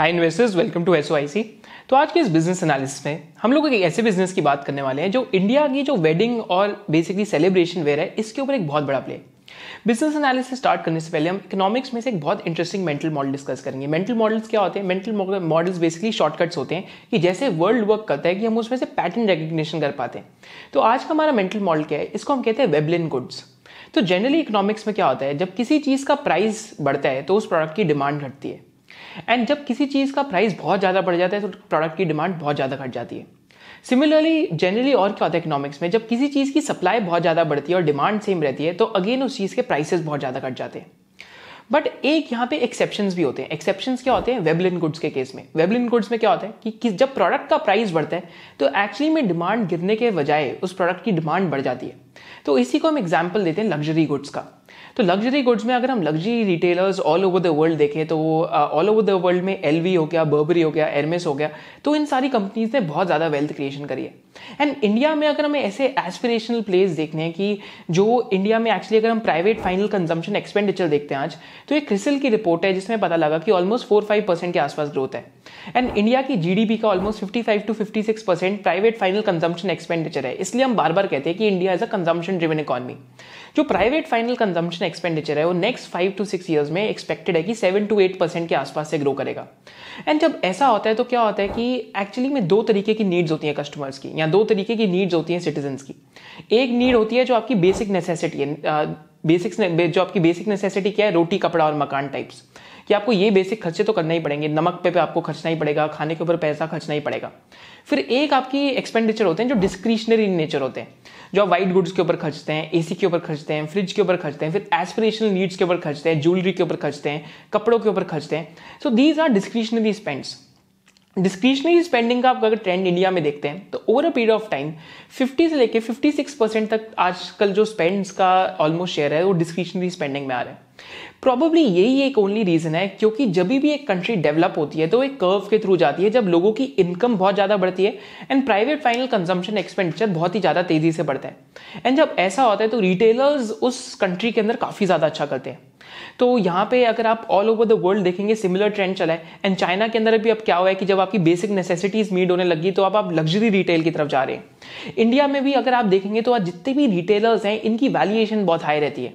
Hi investors, welcome to SOIC. तो आज के इस बिजनेस एनालिसिस में हम लोग एक ऐसे बिजनेस की बात करने वाले हैं जो इंडिया की जो वेडिंग और बेसिकली सेलिब्रेशन वेयर है, इसके ऊपर एक बहुत बड़ा प्ले। बिजनेस एनालिसिस स्टार्ट करने से पहले हम इकोनॉमिक्स में से एक बहुत इंटरेस्टिंग मेंटल मॉडल डिस्कस करेंगे। मेंटल मॉडल्स क्या होते हैं? मेंटल मॉडल्स बेसिकली शॉर्टकट्स होते हैं कि जैसे वर्ल्ड वर्क करता है कि हम उसमें से पैटर्न रिकग्निशन कर पाते हैं। तो आज का हमारा मेंटल मॉडल क्या है? इसको हम कहते हैं वेबलिन गुड्स। तो जनरली इकोनॉमिक्स में क्या होता है, जब किसी चीज का प्राइस बढ़ता है तो उस प्रोडक्ट की डिमांड घटती है, एंड जब किसी चीज का प्राइस बहुत ज्यादा बढ़ जाता है तो प्रोडक्ट की डिमांड बहुत ज्यादा घट जाती है। सिमिलरली जनरली और क्या होता है इकोनॉमिक्स में, जब किसी चीज की सप्लाई बहुत ज्यादा बढ़ती है और डिमांड सेम रहती है तो अगेन उस चीज के प्राइसेस बहुत ज्यादा घट जाते हैं। बट एक यहाँ पे एक्सेप्शंस भी होते हैं। एक्सेप्शंस क्या होते हैं? वेबलिन गुड्स के केस में, वेबलिन गुड्स में क्या होता है कि जब प्रोडक्ट का प्राइस बढ़ता है तो एक्चुअली में डिमांड गिरने के बजाय उस प्रोडक्ट की डिमांड बढ़ जाती है। तो इसी को हम एग्जाम्पल देते हैं लग्जरी गुड्स का। तो लग्जरी गुड्स में अगर हम luxury retailers all over the world देखें तो ऑल ओवर द वर्ल्ड में एलवी हो गया, बर्बरी हो गया, एरमेस हो गया, तो इन सारी कंपनीज ने बहुत ज़्यादा वेल्थ क्रिएशन करी है। एंड इंडिया में अगर हमें ऐसे एस्पिरेशनल प्लेस देखने हैं कि जो इंडिया में एक्चुअली अगर हम प्राइवेट फाइनल कंजम्पशन एक्सपेंडिचर देखते हैं आज, तो एक क्रिसिल की रिपोर्ट है जिसमें पता लगा कि ऑलमोस्ट 4-5% के आसपास ग्रोथ है। एंड इंडिया की जीडीपी का almost 55-56% private final consumption expenditure है। इसलिए हम बार बार कहते हैं कि India is a consumption driven economy. जो प्राइवेट फाइनल कंजम्पशन एक्सपेंडिचर है वो नेक्स्ट 5 to 6 ईयर्स में एक्सपेक्टेड है कि 7-8% के आसपास से ग्रो करेगा। एंड जब ऐसा होता है तो क्या होता है कि एक्चुअली में दो तरीके की नीड्स होती हैं कस्टमर्स की, या दो तरीके की नीड्स होती हैं सिटीजन्स की। एक नीड होती है जो आपकी बेसिक नेसेसिटी है। जो आपकी बेसिक नेसेसिटी क्या है? रोटी, कपड़ा और मकान टाइप्स, कि आपको ये बेसिक खर्चे तो करना ही पड़ेंगे, नमक पे आपको खर्चना ही पड़ेगा, खाने के ऊपर पैसा खर्चना ही पड़ेगा। फिर एक आपकी एक्सपेंडिचर होते हैं जो डिस्क्रिशनरी इन नेचर होते हैं, जो आप वाइट गुड्स के ऊपर खर्चते हैं, एसी के ऊपर खर्चते हैं, फ्रिज के ऊपर खर्चते हैं, फिर एस्पिरेशनल नीड्स के ऊपर खर्चते हैं, ज्वेलरी के ऊपर खर्चते हैं, कपड़ों के ऊपर खर्चते हैं। So these are discretionary spends. Discretionary spending का आप अगर ट्रेंड इंडिया में देखते हैं तो over a period of time 50 से लेके 56% तक आजकल जो स्पेंड्स का ऑलमोस्ट शेयर है वो डिस्क्रिशनरी स्पेंडिंग में आ रहा है। प्रॉबेबली यही एक ओनली रीजन है क्योंकि जब भी एक कंट्री डेवलप होती है तो एक कर्व के थ्रू जाती है, जब लोगों की इनकम बहुत ज्यादा बढ़ती है and private final consumption expenditure बहुत ही ज्यादा तेजी से बढ़ता है। एंड जब ऐसा होता है तो रिटेलर्स उस कंट्री के अंदर काफी ज्यादा अच्छा करते हैं। तो यहाँ पे अगर आप ऑल ओवर द वर्ल्ड देखेंगे सिमिलर ट्रेंड चला है। एंड चाइना के अंदर भी अब क्या हुआ है कि जब आपकी बेसिक नेसेसिटीज मीट होने लगी तो अब आप लग्जरी रिटेल की तरफ जा रहे हैं। इंडिया में भी अगर आप देखेंगे तो आज जितने भी रिटेलर्स हैं इनकी वैल्यूएशन बहुत हाई रहती है।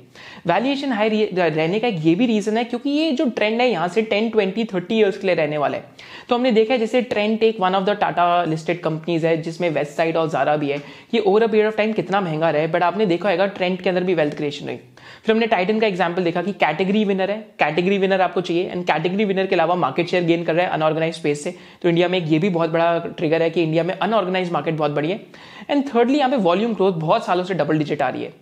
वैल्यूएशन हाई रहने का ये भी रीजन है क्योंकि ये जो ट्रेंड है यहाँ से 10-20-30 ईयर्स के लिए रहने वाला है। तो हमने देखा है जैसे Trent take one of the Tata listed companies है जिसमें वेस्ट साइड और ज़ारा भी है, ये over a period of time कितना महंगा रहा है, बट आपने देखा होगा ट्रेंड के अंदर भी वेल्थ क्रिएशन हुई। फिर हमने टाइटन का एग्जांपल देखा कि कैटेगरी विनर है, कैटेगरी विनर आपको चाहिए एंड कैटेगरी विनर के अलावा मार्केट शेयर गेन कर रहा है अनऑर्गेनाइज स्पेस से। तो इंडिया में ये भी बहुत बड़ा ट्रिगर है कि इंडिया में अनऑर्गेनाइज मार्केट बहुत बड़ी है। एंड थर्डली यहाँ पे वॉल्यूम ग्रोथ बहुत सालों से डबल डिजिट आ रही है।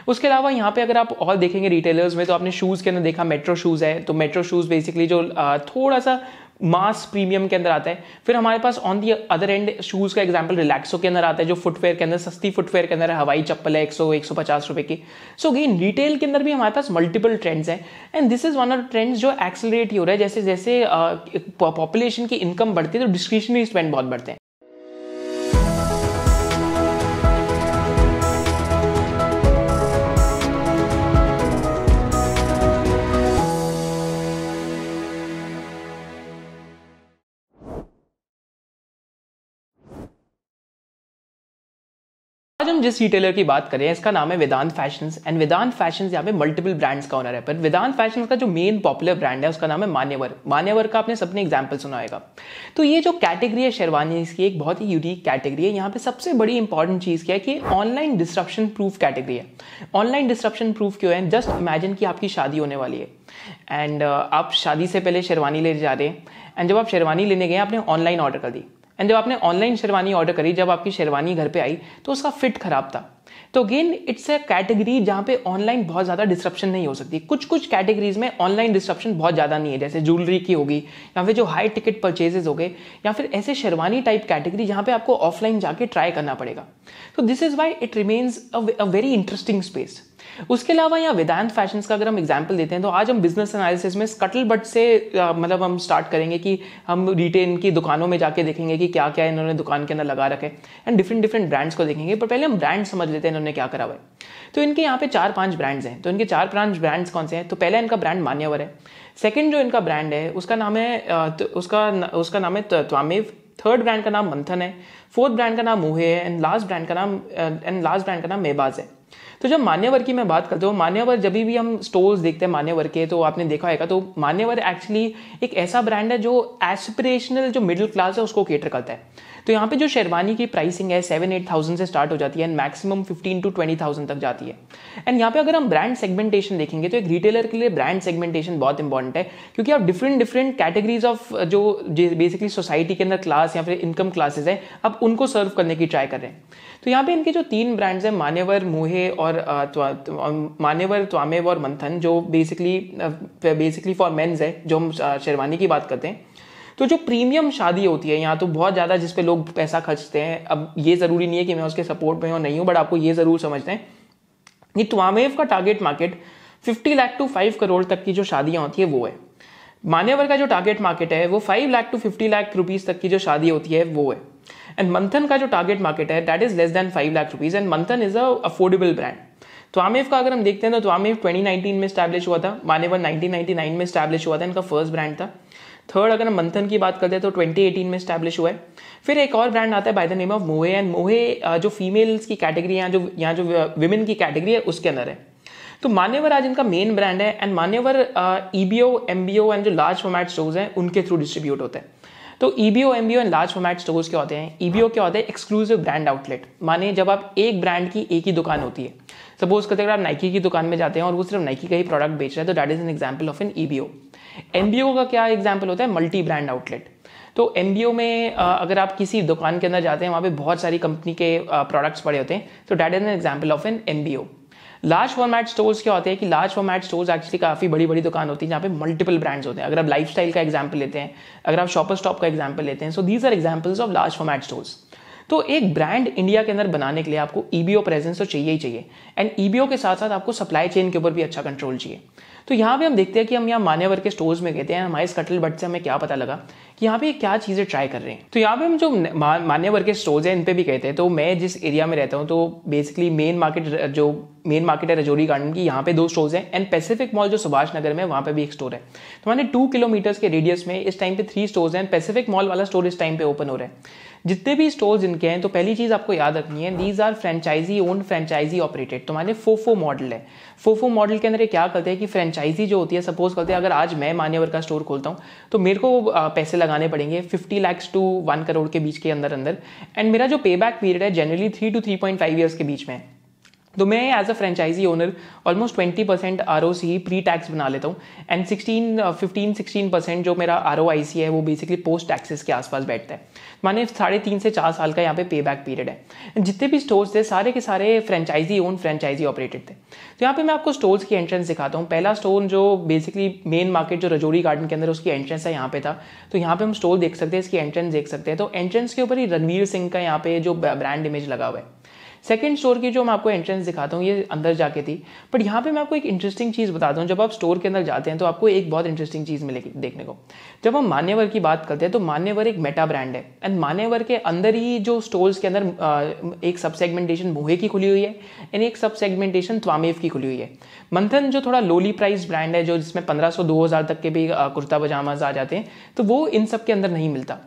उसके अलावा यहाँ पे अगर आप और देखेंगे रिटेलर्स में तो आपने शूज के अंदर देखा मेट्रो शूज है। तो मेट्रो शूज बेसिकली जो थोड़ा सा मास प्रीमियम के अंदर आता है। फिर हमारे pass on the other and shoes का एग्जांपल रिलैक्सो के अंदर आता है जो फुटवेयर के अंदर सस्ती फुटवेयर के अंदर है, हवाई चप्पल है 100-150 रुपए की। सो अगेन रिटेल के अंदर भी हमारे पास मल्टीपल ट्रेंड्स हैं and this is one of the trends जो एक्सेलरेट ही हो रहा है। जैसे जैसे पॉपुलेशन की इनकम बढ़ती है तो डिस्क्रिशनरी स्पेंड बहुत बढ़ते हैं। आज हम जिस रिटेलर की बात करें इसका नाम है वेदांत फैशंस। एंड वेदांत फैशंस यहाँ पे मल्टीपल ब्रांड्स का ओनर है, पर वेदांत फैशंस का जो मेन पॉपुलर ब्रांड है उसका नाम है मान्यवर। मान्यवर का आपने सबने एग्जांपल सुना होगा। तो ये जो कैटेगरी है शेरवानी, इसकी एक बहुत ही यूनिक कैटेगरी है। यहाँ पे सबसे बड़ी इंपॉर्टेंट चीज क्या है कि ऑनलाइन डिस्ट्रप्शन प्रूफ कैटेगरी है। ऑनलाइन डिस्ट्रप्शन प्रूफ क्यों है? जस्ट इमेजिन कि आपकी शादी होने वाली है एंड आप शादी से पहले शेरवानी ले जा रहे हैं एंड जब आप शेरवानी लेने गए आपने ऑनलाइन ऑर्डर कर दी एंड जब आपने ऑनलाइन शेरवानी ऑर्डर करी, जब आपकी शेरवानी घर पे आई तो उसका फिट खराब था। तो अगेन इट्स अ कैटेगरी जहां पे ऑनलाइन बहुत ज्यादा डिस्ट्रप्शन नहीं हो सकती। कुछ कुछ कैटेगरीज में ऑनलाइन डिस्ट्रप्शन बहुत ज्यादा नहीं है, जैसे ज्वेलरी की होगी या फिर जो हाई टिकट परचेजेस हो गए या फिर ऐसे शेरवानी टाइप कैटेगरी जहां पे आपको ऑफलाइन जाके ट्राई करना पड़ेगा। तो this is why it remains a very interesting space. उसके अलावा यहाँ वेदांत फैशंस का अगर हम एग्जांपल देते हैं तो आज हम बिजनेस एनालिसिस में स्कटल बट से मतलब हम स्टार्ट करेंगे कि हम रिटेल की दुकानों में जाके देखेंगे कि क्या क्या इन्होंने दुकान के अंदर लगा रखे एंड डिफरेंट डिफरेंट ब्रांड्स को देखेंगे। पर पहले हम ब्रांड समझ लेते हैं इन्होंने क्या करा हुआ है। तो इनके यहाँ पे 4-5 ब्रांड्स हैं। तो इनके 4-5 ब्रांड्स कौन से हैं? तो पहला इनका ब्रांड मान्यवर है। सेकंड जो इनका ब्रांड है उसका नाम है उसका नाम है त्वामेव। थर्ड ब्रांड का नाम मंथन है। फोर्थ ब्रांड का नाम मोहे है। एंड लास्ट ब्रांड का नाम मेबाज है। तो जब मान्यवर की मैं बात करता हूँ, मान्यवर जब भी हम स्टोर्स देखते हैं मान्यवर के, तो आपने देखा होगा, तो मान्यवर एक्चुअली एक ऐसा ब्रांड है जो एस्पिरेशनल जो मिडिल क्लास है उसको केटर करता है। तो यहाँ पे जो शेरवानी की प्राइसिंग है 7-8 से स्टार्ट हो जाती है एंड मैक्सिमम 15-20 तक जाती है। एंड यहाँ पे अगर हम ब्रांड सेगमेंटेशन देखेंगे तो एक रिटेलर के लिए ब्रांड सेगमेंटेशन बहुत इंपॉर्टेंट है, क्योंकि आप डिफरेंट कैटेगरीज ऑफ जो बेसिकली सोसाइटी के अंदर क्लास या फिर इनकम क्लासेस है, आप उनको सर्व करने की ट्राई कर रहे हैं। तो यहाँ पे इनके जो 3 ब्रांड्स हैं, मान्यवर, मोहे और मान्यवर, त्वामेव और मंथन, जो बेसिकली फॉर मेंस है, जो हम शेरवानी की बात करते हैं। तो जो प्रीमियम शादी होती है यहाँ तो बहुत ज़्यादा जिस पे लोग पैसा खर्चते हैं, अब ये ज़रूरी नहीं है कि मैं उसके सपोर्ट में हूँ नहीं हूँ, बट आपको ये ज़रूर समझते हैं कि त्वामेव का target market 50 lakh to 5 crore तक की जो शादियाँ होती है वो है। मान्यवर का जो टारगेट मार्केट है वो 5 लाख टू 50 लाख रुपीज़ तक की जो शादी होती है वो है। एंड मंथन का जो टारगेट मार्केट है that is less than 5 lakh rupees and मंथन इज अ अफोर्डेबल ब्रांड। त्वामेव का अगर हम देखते हैं तो त्वामेव 2019 में स्टैब्लिश हुआ था, मान्यवर 1999 में स्टैब्लिश हुआ था, इनका फर्स्ट ब्रांड था। थर्ड अगर हम मंथन की बात करते हैं तो 2018 में स्टैब्लिश हुआ है। फिर एक और ब्रांड आता है बाय द नेम ऑफ मोहे, एंड मोहे जो फीमेल्स की कैटेगरी है, यहाँ जो विमेन की कैटेगरी है उसके अंदर है। तो मान्यवर आज इनका मेन ब्रांड है एंड मान्यवर EBO, MBO एंड जो लार्ज फॉर्मेट स्टोर्स हैं उनके थ्रू डिस्ट्रीब्यूट होते हैं। तो EBO, MBO and large format stores क्या होते हैं? EBO क्या होता है? Exclusive brand outlet. माने जब आप एक ब्रांड की एक ही दुकान होती है, सपोज करते हैं अगर आप नाइकी की दुकान में जाते हैं और वो सिर्फ नाइकी का ही प्रोडक्ट बेच रहा है, तो that is an example of an EBO। MBO का क्या एग्जांपल होता है? Multi brand outlet. तो MBO में अगर आप किसी दुकान के अंदर जाते हैं, वहाँ पे बहुत सारी कंपनी के प्रोडक्ट्स पड़े होते हैं, तो that is an example of an MBO। Large format stores क्या होते हैं कि लार्ज फॉर्मेट स्टोर्स एक्चुअली काफ़ी बड़ी बड़ी दुकान होती है जहाँ पे मल्टीपल ब्रांड्स होते हैं। अगर आप लाइफस्टाइल का एग्जांपल लेते हैं, अगर आप शॉपर स्टॉप का एग्जांपल लेते हैं, so these are examples of large format stores. तो एक ब्रांड इंडिया के अंदर बनाने के लिए आपको EBO प्रेजेंस तो चाहिए ही चाहिए, एंड EBO के साथ साथ आपको सप्लाई चेन के ऊपर भी अच्छा कंट्रोल चाहिए। तो यहाँ पे हम देखते हैं कि हम यहाँ मान्यवर के स्टोर्स में गए थे, हमारे स्कटल बट से हमें क्या पता लगा कि यहाँ पे क्या चीज़ें ट्राई कर रहे हैं। तो यहाँ पे हम जो मान्यवर के स्टोर्स हैं इन पे भी गए थे। तो मैं जिस एरिया में रहता हूँ, तो बेसिकली मेन मार्केट है रजौरी गार्डन की, यहाँ पे 2 स्टोर्स हैं, एंड पैसिफिक मॉल जो सुभाष नगर में वहाँ पे भी एक स्टोर है। तो मैंने 2 किलोमीटर्स के रेडियस में इस टाइम पे 3 स्टोर्स हैं। पैसिफिक मॉल वाला स्टोर इस टाइम पे ओपन हो रहा है। जितने भी स्टोर्स इनके हैं, तो पहली चीज आपको याद रखनी है, these are franchise owned, franchise operated. तो माने फोफो मॉडल है। फोफो मॉडल के अंदर ये क्या करते हैं कि फ्रेंचाइजी जो होती है, सपोज करते हैं अगर आज मैं मान्यवर का स्टोर खोलता हूँ तो मेरे को पैसे लगाने पड़ेंगे 50 लाख टू 1 करोड़ के बीच के अंदर, एंड मेरा जो पे बैक पीरियड है जनरली 3 to 3.5 ईयर्स के बीच में है। तो मैं as a franchise owner almost 20% ROC pre tax बना लेता हूँ, एंड 15-16% जो मेरा ROIC है वो बेसिकली पोस्ट टैक्सेस के आसपास बैठता है। माने 3.5 से 4 साल का यहाँ पे पे बैक पीरियड है। जितने भी स्टोर्स थे सारे के सारे फ्रेंचाइजी ओन, फ्रेंचाइजी ऑपरेटेड थे। तो यहाँ पे मैं आपको स्टोर्स की एंट्रेंस दिखाता हूँ। पहला स्टोर जो बेसिकली मेन मार्केट जो रजौरी गार्डन के अंदर उसकी एंट्रेंस है यहाँ पे था। तो यहाँ पे हम स्टोर देख सकते हैं, इसकी एंट्रेंस देख सकते हैं। तो एंट्रेंस के ऊपर ही रणवीर सिंह का यहाँ पे जो ब्रांड इमेज लगा हुआ है। सेकंड स्टोर की जो मैं आपको एंट्रेंस दिखाता हूँ ये अंदर जाके थी, बट यहाँ पे मैं आपको एक इंटरेस्टिंग चीज़ बताता हूँ। जब आप स्टोर के अंदर जाते हैं तो आपको एक बहुत इंटरेस्टिंग चीज़ मिलेगी देखने को। जब हम मान्यवर की बात करते हैं तो मान्यवर एक मेटा ब्रांड है, एंड मान्यवर के अंदर ही जो स्टोर्स के अंदर एक सब सेगमेंटेशन मोहे की खुली हुई है, एंड एक सब सेगमेंटेशन त्वामेव की खुली हुई है। मंथन जो थोड़ा लोली प्राइस ब्रांड है, जो जिसमें 1500-2000 तक के भी कुर्ता पजामाज आ जाते हैं, तो वो इन सब के अंदर नहीं मिलता।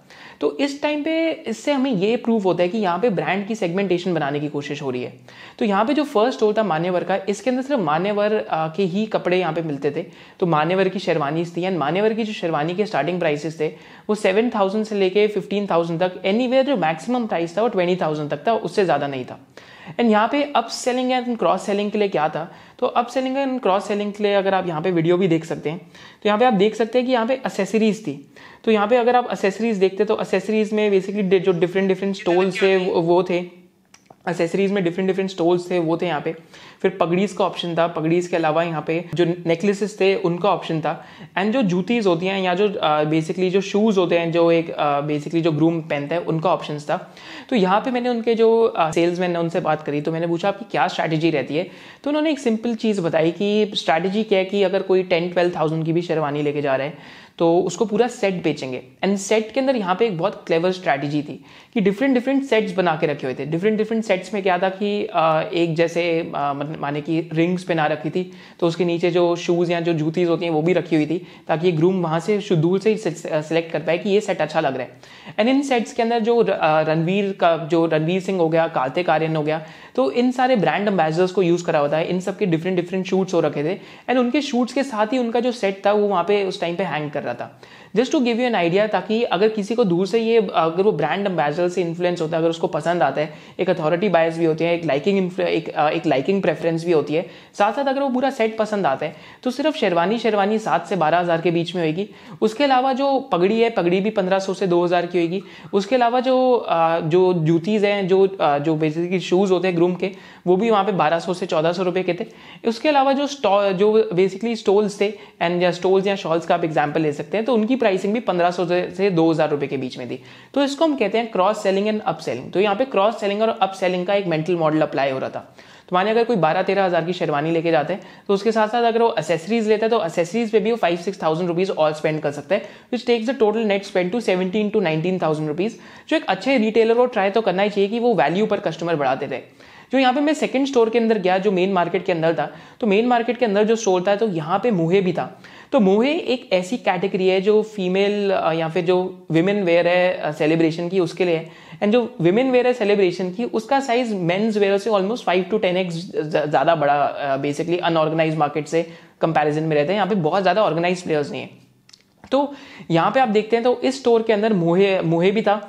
तो इस टाइम पे इससे हमें ये प्रूव होता है कि यहाँ पे ब्रांड की सेगमेंटेशन बनाने की कोशिश हो रही है। तो यहाँ पे जो फर्स्ट स्टोर था मान्यवर का, इसके अंदर सिर्फ मान्यवर के ही कपड़े यहाँ पे मिलते थे। तो मान्यवर की शेरवानीज थी, एंड मान्यवर की जो शेरवानी के स्टार्टिंग प्राइसेस थे वो 7,000 से लेके 15,000 तक, एनीवेयर जो मैक्सिमम प्राइस था वो 20,000 तक था, उससे ज़्यादा नहीं था। एंड यहाँ पे up selling and cross selling के लिए क्या था? तो up selling and cross selling के लिए अगर आप यहाँ पे वीडियो भी देख सकते हैं, तो यहाँ पे आप देख सकते हैं कि यहाँ पे एसेसरीज थी। तो यहाँ पे अगर आप एसेसरीज देखते तो एसेसरीज में बेसिकली जो डिफरेंट स्टोल्स थे वो थे। एसेसरीज में डिफरेंट स्टोल्स थे वो थे यहाँ पे। फिर पगड़ीज का ऑप्शन था, पगड़ीज के अलावा यहाँ पे जो नेकलेसेस थे उनका ऑप्शन था, एंड जो जूतीज होती हैं या जो बेसिकली जो शूज होते हैं जो एक बेसिकली जो ग्रूम पहनता है उनका ऑप्शन था। तो यहाँ पे मैंने उनके जो सेल्समैन है उनसे बात करी, तो मैंने पूछा आपकी क्या स्ट्रैटेजी रहती है। तो उन्होंने एक सिंपल चीज़ बताई कि स्ट्रैटेजी क्या है कि अगर कोई 10-12 थाउजेंड की भी शेरवानी लेके जा रहा है तो उसको पूरा सेट बेचेंगे। एंड सेट के अंदर यहाँ पे एक बहुत क्लेवर स्ट्रैटेजी थी कि डिफरेंट डिफरेंट सेट्स बना के रखे हुए थे। डिफरेंट डिफरेंट सेट्स में क्या था कि एक जैसे माने कि रिंग्स पहना रखी थी, तो उसके नीचे जो शूज़ या जो जूतीज होती हैं वो भी रखी हुई थी, ताकि ग्रूम वहाँ से दूर से ही सेलेक्ट कर पाए कि ये सेट अच्छा लग रहा है। एंड इन सेट्स के अंदर जो रणवीर सिंह हो गया, कार्तिक आर्यन हो गया, तो इन सारे ब्रांड एम्बेसडर्स को यूज़ करा होता है। इन सब के डिफरेंट डिफरेंट शूट्स हो रखे थे एंड उनके शूट्स के साथ ही उनका जो सेट था वो वहाँ पे उस टाइम पे हैंग कर रहा था। Just to give you an idea, ताकि अगर किसी को दूर से ये अगर वो ब्रांड एम्बेसडर से इन्फ्लुएंस होता है, अगर उसको पसंद आता है, एक अथॉरिटी बायस भी होती है, एक लाइकिंग प्रेफरेंस भी होती है, साथ साथ अगर वो पूरा सेट पसंद आता है तो सिर्फ शेरवानी 7 से 12 हज़ार के बीच में होगी। उसके अलावा जो पगड़ी है, पगड़ी भी 1500 से 2000 की होगी। उसके अलावा जो जूतीज हैं, जो बेसिकली शूज़ होते हैं ग्रूम के, वो भी वहाँ पे 1200 से 1400 रुपये के थे। उसके अलावा जो बेसिकली स्टोल्स थे एंड या स्टोल्स या शॉल्स का आप एग्जाम्पल ले सकते हैं, तो उनकी प्राइसिंग भी 1500 से 2000 रुपये के बीच में थी। तो इसको हम कहते हैं cross selling and up selling. तो यहाँ पे क्रॉस सेलिंग और अप सेलिंग का एक मेंटल मॉडल अप्लाई हो रहा था। तो माने अगर कोई 12-13 हज़ार की शेरवानी लेके जाते हैं, तो उसके साथ साथ अगर वो एसेसरीज लेता है तो एसेसरीज पे भी वो 5-6 थाउजेंड रुपीज और स्पेंड कर सकता है, which takes the total net spend to 17 to 19,000 rupees. जो एक अच्छे रिटेलर को ट्राई तो करना ही चाहिए कि वो वैल्यू पर कस्टमर बढ़ाते रहे। जो यहाँ पे मैं सेकंड स्टोर के अंदर गया, जो मेन मार्केट के अंदर था, तो मेन मार्केट के अंदर जो स्टोर था, तो यहाँ पे मोहे भी था। तो मोहे एक ऐसी कैटेगरी है जो फीमेल या फिर जो विमेन वेयर है सेलिब्रेशन की, उसके लिए। एंड जो विमेन वेयर है सेलिब्रेशन की, उसका साइज मेन्स वेयर से ऑलमोस्ट 5 to 10x ज़्यादा बड़ा बेसिकली अनऑर्गेनाइज मार्केट से कंपैरिजन में रहते हैं। यहाँ पे बहुत ज़्यादा ऑर्गेनाइज प्लेयर्स नहीं है। तो यहाँ पे आप देखते हैं तो इस स्टोर के अंदर मोहे भी था,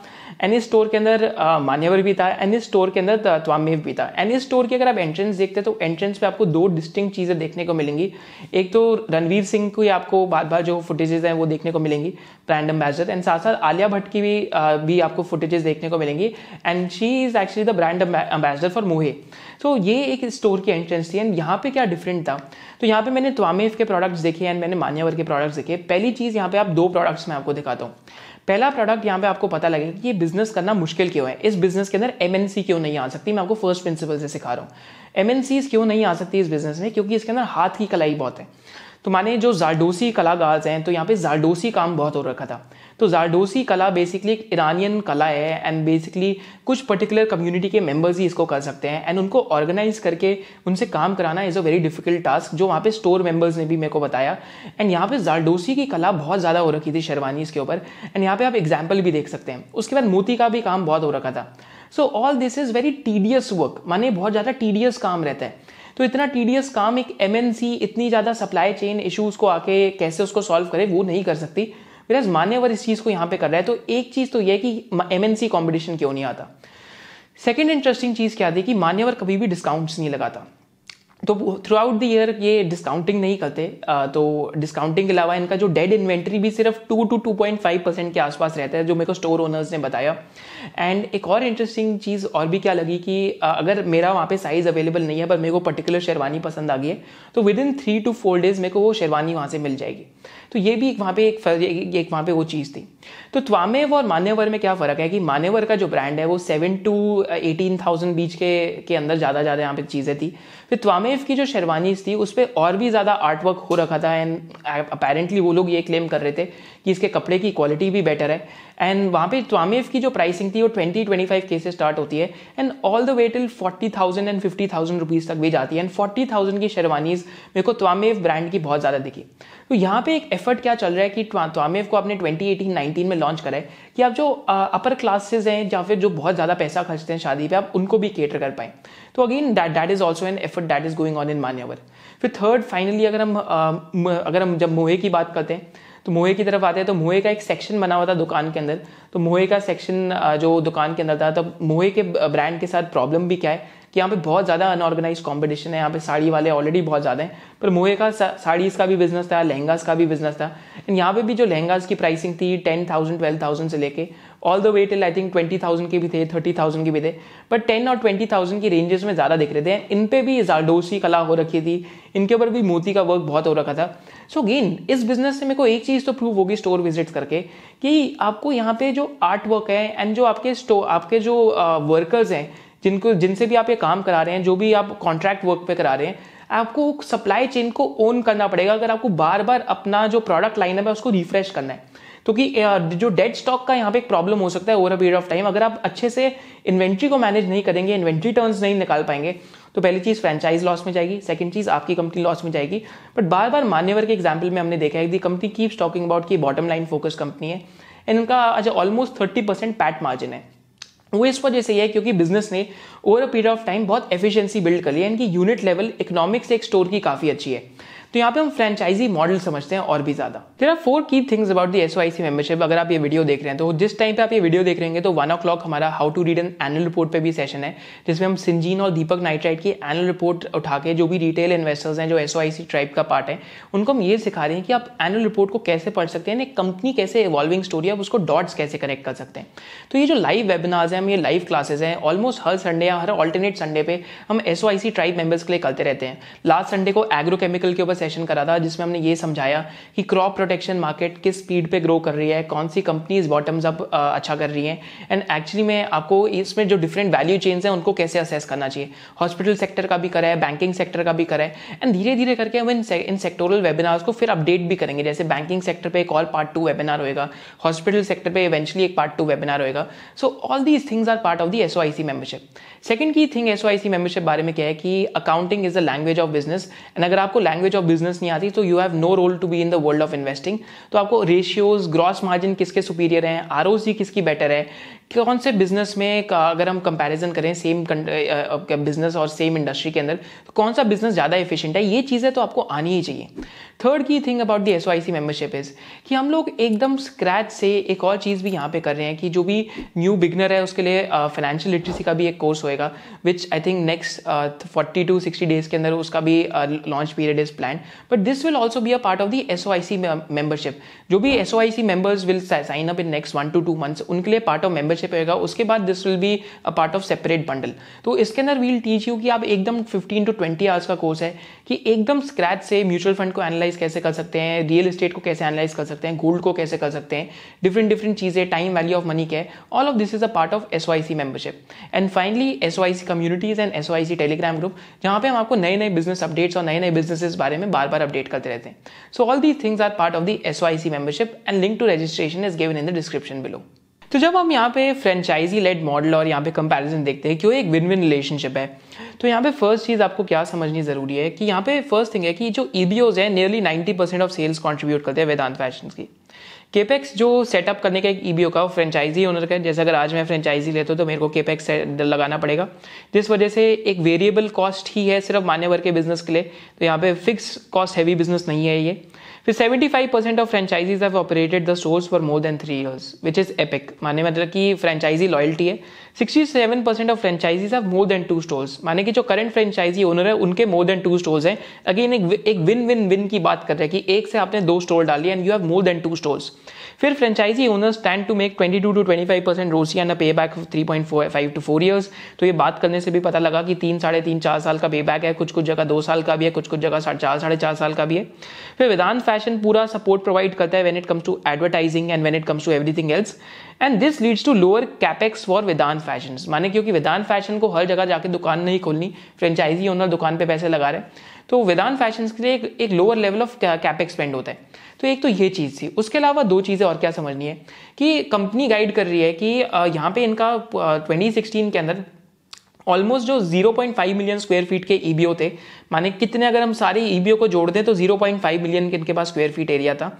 एंड इस स्टोर के अंदर मान्यवर भी था, एंड इस स्टोर के अंदर त्वामेव भी था। एंड इस स्टोर की अगर आप एंट्रेंस देखते हैं तो एंट्रेंस पे आपको 2 डिस्टिंक्ट चीज़ें देखने को मिलेंगी। एक तो रणवीर सिंह की आपको बार बार जो फुटेजेस हैं वो देखने को मिलेंगी, ब्रांड एम्बेसडर, एंड साथ साथ आलिया भट्ट की भी आपको फुटेजेस देखने को मिलेंगी, and she is actually the brand ambassador for मोहे। तो ये एक स्टोर की एंट्रेंस थी। एंड यहाँ पे क्या डिफरेंट था, तो यहाँ पे मैंने त्वामेव के प्रोडक्ट्स देखे एंड मैंने मान्यवर के प्रोडक्ट्स देखे। पहली चीज़ यहाँ पे आप 2 प्रोडक्ट्स मैं आपको दिखाता हूँ। पहला प्रोडक्ट यहाँ पे आपको पता लगेगा कि ये बिजनेस करना मुश्किल क्यों है, इस बिजनेस के अंदर एमएनसी क्यों नहीं आ सकती। मैं आपको फर्स्ट प्रिंसिपल से सिखा रहा हूँ। एमएनसीज क्यों नहीं आ सकती इस बिजनेस में, क्योंकि इसके अंदर हाथ की कलाई बहुत है। तो माने जो जारडोसी कलागार्स हैं, तो यहाँ पे जारडोसी काम बहुत हो रखा था। तो जारडोसी कला बेसिकली एक ईरानियन कला है, एंड बेसिकली कुछ पर्टिकुलर कम्युनिटी के मेंबर्स ही इसको कर सकते हैं, एंड उनको ऑर्गेनाइज करके उनसे काम कराना is a very difficult task, जो वहाँ पे स्टोर मेंबर्स ने भी मेरे को बताया। एंड यहाँ पे जारडोसी की कला बहुत ज़्यादा हो रखी थी शेरवानीज के ऊपर, एंड यहाँ पे आप एग्जाम्पल भी देख सकते हैं। उसके बाद मोती का भी काम बहुत हो रखा था। So all this is very tedious work, माने बहुत ज़्यादा टीडियस काम रहता है। तो इतना टीडियस काम एक एमएनसी इतनी ज़्यादा सप्लाई चेन इश्यूज को आके कैसे उसको सॉल्व करे, वो नहीं कर सकती, विराज मान्यवर इस चीज़ को यहाँ पे कर रहा है। तो एक चीज़ तो यह कि एमएनसी कंपटीशन क्यों नहीं आता। सेकंड इंटरेस्टिंग चीज़ क्या थी कि मान्यवर कभी भी डिस्काउंट्स नहीं लगाता। तो थ्रू आउट द ईयर ये डिस्काउंटिंग नहीं करते। तो डिस्काउंटिंग के अलावा इनका जो डेड इन्वेंट्री भी सिर्फ 2 to 2.5% के आसपास रहता है, जो मेरे को स्टोर ओनर्स ने बताया। एंड एक और इंटरेस्टिंग चीज़ और भी क्या लगी कि अगर मेरा वहाँ पे साइज़ अवेलेबल नहीं है पर मेरे को पर्टिकुलर शेरवानी पसंद आ गई है, तो विद इन 3 to 4 days मेरे को वो शेरवानी वहाँ से मिल जाएगी। तो ये भी वहाँ पे एक वहाँ पे वो चीज़ थी। तो त्वामेव और मान्यवर में क्या फ़र्क है कि मान्यवर का जो ब्रांड है वो 7 to 18,000 बीच के अंदर ज़्यादा यहाँ पे चीज़ें थी। फिर त्वामेव की जो शेरवानीज थी उस पर और भी ज़्यादा आर्ट वर्क हो रखा था, एंड अपेरेंटली वो लोग ये क्लेम कर रहे थे कि इसके कपड़े की क्वालिटी भी बेटर है। एंड वहाँ पे त्वामेव की जो प्राइसिंग थी वो 20-25K से स्टार्ट होती है, and all the way till 40,000 and 50,000 rupees तक भी जाती है। एंड 40,000 की शेरवानीज मेरे को त्वामेव ब्रांड की बहुत ज़्यादा दिखी। तो यहाँ पे एक एफर्ट क्या चल रहा है कि त्वामेव को आपने 2018-19 में लॉन्च करा है कि आप जो अपर क्लासेस हैं या फिर जो बहुत ज़्यादा पैसा खर्चते हैं शादी पे, आप उनको भी केटर कर पाएँ। तो again that is also an effort that is going on in मान्यवर। फिर थर्ड फाइनली अगर हम जब मोहे की बात करते हैं तो मोहे की तरफ आते हैं, तो मोहे का एक सेक्शन बना हुआ था दुकान के अंदर। तो मोहे का सेक्शन जो दुकान के अंदर था, तब मोहे के ब्रांड के साथ प्रॉब्लम भी क्या है कि यहाँ पे बहुत ज़्यादा अनऑर्गेनाइज कंपटीशन है। यहाँ पे साड़ी वाले ऑलरेडी बहुत ज़्यादा हैं, पर मोहे का साड़ीज़ का भी बिजनेस था, लहंगास का भी बिजनेस था। एंड यहाँ पे भी जो लहंगास की प्राइसिंग थी 10,000-12,000 से लेके all the way till I think 20,000 के भी थे, 30,000 के भी थे, बट 10 और 20,000 की रेंजेस में ज़्यादा दिख रहे थे। इन पे भी जारडोसी कला हो रखी थी, इनके ऊपर भी मोती का वर्क बहुत हो रखा था। सो अगेन इस बिजनेस से मेरे को एक चीज़ तो प्रूव होगी स्टोर विजिट्स करके कि आपको यहाँ पे जो आर्ट वर्क है एंड जो आपके जो वर्कर्स हैं जिनसे भी आप ये काम करा रहे हैं, जो भी आप कॉन्ट्रैक्ट वर्क पे करा रहे हैं, आपको सप्लाई चेन को ओन करना पड़ेगा अगर आपको बार बार अपना जो प्रोडक्ट लाइनअप है उसको रिफ्रेश करना है। तो कि जो डेड स्टॉक का यहाँ पे एक प्रॉब्लम हो सकता है over a period of time, अगर आप अच्छे से इन्वेंट्री को मैनेज नहीं करेंगे, इन्वेंट्री टर्न्स नहीं निकाल पाएंगे, तो पहली चीज फ्रेंचाइज लॉस में जाएगी, सेकंड चीज आपकी कंपनी लॉस में जाएगी। बट बार बार मान्यवर के एग्जांपल में हमने देखा है दी कंपनी कीप्स टॉकिंग अबाउट की बॉटम लाइन फोकस कंपनी है एंड इनका आज ऑलमोस्ट 30% पैट मार्जिन है। वो इस वजह से है क्योंकि बिजनेस ने over a period of time बहुत एफिशिएंसी बिल्ड कर लिया है, इनकी यूनिट लेवल इकोनॉमिक्स एक स्टोर की काफी अच्छी है। तो यहाँ पे हम फ्रेंचाइजी मॉडल समझते हैं और भी ज्यादा। देयर आर 4 की things about the SOIC membership. अगर आप ये वीडियो देख रहे हैं तो जिस टाइम पे आप ये वीडियो देख रहे हैं तो 1 o'clock हमारा how to read an annual report पे भी सेशन है, जिसमें हम सिंजीन और दीपक नाइट्राइट की एनुअल रिपोर्ट उठा के जो भी रिटेल इन्वेस्टर्स हैं जो एसओआईसी ट्राइब का पार्ट है उनको हम ये सिखा रहे हैं कि आप एनुअल रिपोर्ट को कैसे पढ़ सकते हैं, एक कंपनी कैसे इवॉल्विंग स्टोरी है, उसको डॉट्स कैसे कनेक्ट कर सकते हैं। तो ये जो लाइव वेबिनार्स हैं, हम ये लाइव क्लासेस हैं, ऑलमोस्ट हर संडे या हर ऑल्टरनेट संडे पे हम एसओआईसी ट्राइब मेंबर्स के लिए करते रहते हैं। लास्ट संडे को एग्रोकेमिकल के ऊपर सेशन करा था जिसमें हमने ये समझाया कि क्रॉप प्रोटेक्शन मार्केट किस स्पीड पे ग्रो कर रही है, कौन सी कंपनीज बॉटम्स अप अच्छा कर रही हैं एंड एक्चुअली में आपको इसमें जो डिफरेंट वैल्यू चेन्स हैं उनको कैसे असेस करना चाहिए। हॉस्पिटल सेक्टर का भी करा है, बैंकिंग सेक्टर का भी करा है एंड धीरे धीरे करके हम इन सेक्टोरल वेबिनार्स को फिर अपडेट भी करेंगे। जैसे बैंकिंग सेक्टर पे एक और पार्ट 2 वेबिनार होगा, हॉस्पिटल सेक्टर पे इवेंचुअली एक पार्ट 2 वेबिनार होगा। So all these things are part of the SOIC membership. Second की थिंग एसओआईसी मेंबरशिप बारे में क्या है कि accounting is the language of business and अगर आपको लैंग्वेज ऑफ बिजनेस नहीं आती तो you have no role to be in the world of investing. तो आपको रेशियोज, ग्रॉस मार्जिन किसके सुपीरियर हैं, आरओसी किसकी बेटर है, कौन से बिजनेस में अगर हम कंपैरिजन करें सेम बिजनेस और सेम इंडस्ट्री के अंदर तो कौन सा बिजनेस ज़्यादा एफिशिएंट है, ये चीज़ें तो आपको आनी ही चाहिए। Third key thing about the SOIC membership is कि हम लोग एकदम स्क्रैच से एक और चीज़ भी यहाँ पे कर रहे हैं कि जो भी न्यू बिगनर है उसके लिए फाइनेंशियल लिटरेसी का भी एक कोर्स होएगा which I think next 40 to 60 days के अंदर उसका भी launch period is plan. But this will also be a part of the SOIC membership. जो भी SOIC members will sign up in next 1 to 2 months उनके लिए part of membership होगा। उसके बाद this will be a part of separate bundle. तो इसके अंदर वील टीच यू कि आप एकदम 15 to 20 आवर्स का कोर्स है कि एकदम स्क्रैच से म्यूचुअल फंड को एनालाइज कैसे कर सकते हैं, रियल एस्टेट को कैसे एनालाइज कर सकते हैं, गोल्ड को कैसे कर सकते हैं, डिफरेंट चीजें, टाइम वैल्यू ऑफ मनी क्या है, all of this is a part of SOIC membership. And finally SOIC communities and SOIC Telegram group जहां पे हम आपको नए नए बिजनेस अपडेट्स और नए नए बिजनेसेस बारे में बार बार अपडेट करते रहते हैं। So all these things are part of the SOIC membership and link to registration is given in the description below. तो जब हम यहाँ पे फ्रेंचाइजी लेड मॉडल और यहाँ पे कंपैरिजन देखते हैं क्यों एक विन विन रिलेशनशिप है, तो यहाँ पे फर्स्ट चीज आपको क्या समझनी जरूरी है कि यहाँ पे फर्स्ट थिंग है कि जो ईबीओज है नियरली 90% ऑफ सेल्स कंट्रीब्यूट करते हैं वेदांत फैशंस की। केपेक्स जो सेटअप करने का एक ईबीओ का फ्रेंचाइजी ओनर का, जैसे अगर आज मैं फ्रेंचाइजी लेता हूँ तो मेरे को केपेक्स लगाना पड़ेगा, जिस वजह से एक वेरिएबल कॉस्ट ही है सिर्फ मान्यवर के बिजनेस के लिए। तो यहाँ पे फिक्स कॉस्ट हैवी बिजनेस नहीं है ये। फिर 75% of franchises have operated the stores for more than 3 years which is epic, माने मतलब कि फ्रेंचाइजी लॉयल्टी है। 67% of franchises have more than 2 stores, माने कि जो करंट फ्रेंचाइजी ओनर है उनके मोर देन 2 stores हैं। अगेन एक विन विन विन की बात कर रहे हैं कि एक से आपने 2 स्टोर डाली and you have more than 2 stores। फिर franchise owners stand to make 22 to 25% ROCE and a payback 3.5 to 4 years। तो ये बात करने से भी पता लगा कि 3, 3.5, 4 साल का पे बैक है, कुछ जगह 2 साल का भी है, कुछ जगह 4, 4.5 साल का भी है। फिर वेदांत फैशन पूरा सपोर्ट प्रोवाइड करता है when it comes to advertising and when it comes to everything else and this leads to lower capex for Vedant Fashion. माने क्योंकि वेदांत फैशन को हर जगह जाके दुकान नहीं खोलनी, फ्रेंचाइजी ओनर दुकान पे पैसे लगा रहे, तो वेदांत फैशन के लिए एक lower level of capex spend होता है। तो एक तो ये चीज थी। उसके अलावा 2 चीजें और क्या समझनी है कि कंपनी गाइड कर रही है कि यहाँ पे इनका 2016 के अंदर ऑलमोस्ट जो 0.5 मिलियन स्क्वायर फीट के ईबीओ थे, माने कितने अगर हम सारे ईबीओ को जोड़ दें तो 0.5 मिलियन इनके पास स्क्वायर फीट एरिया था,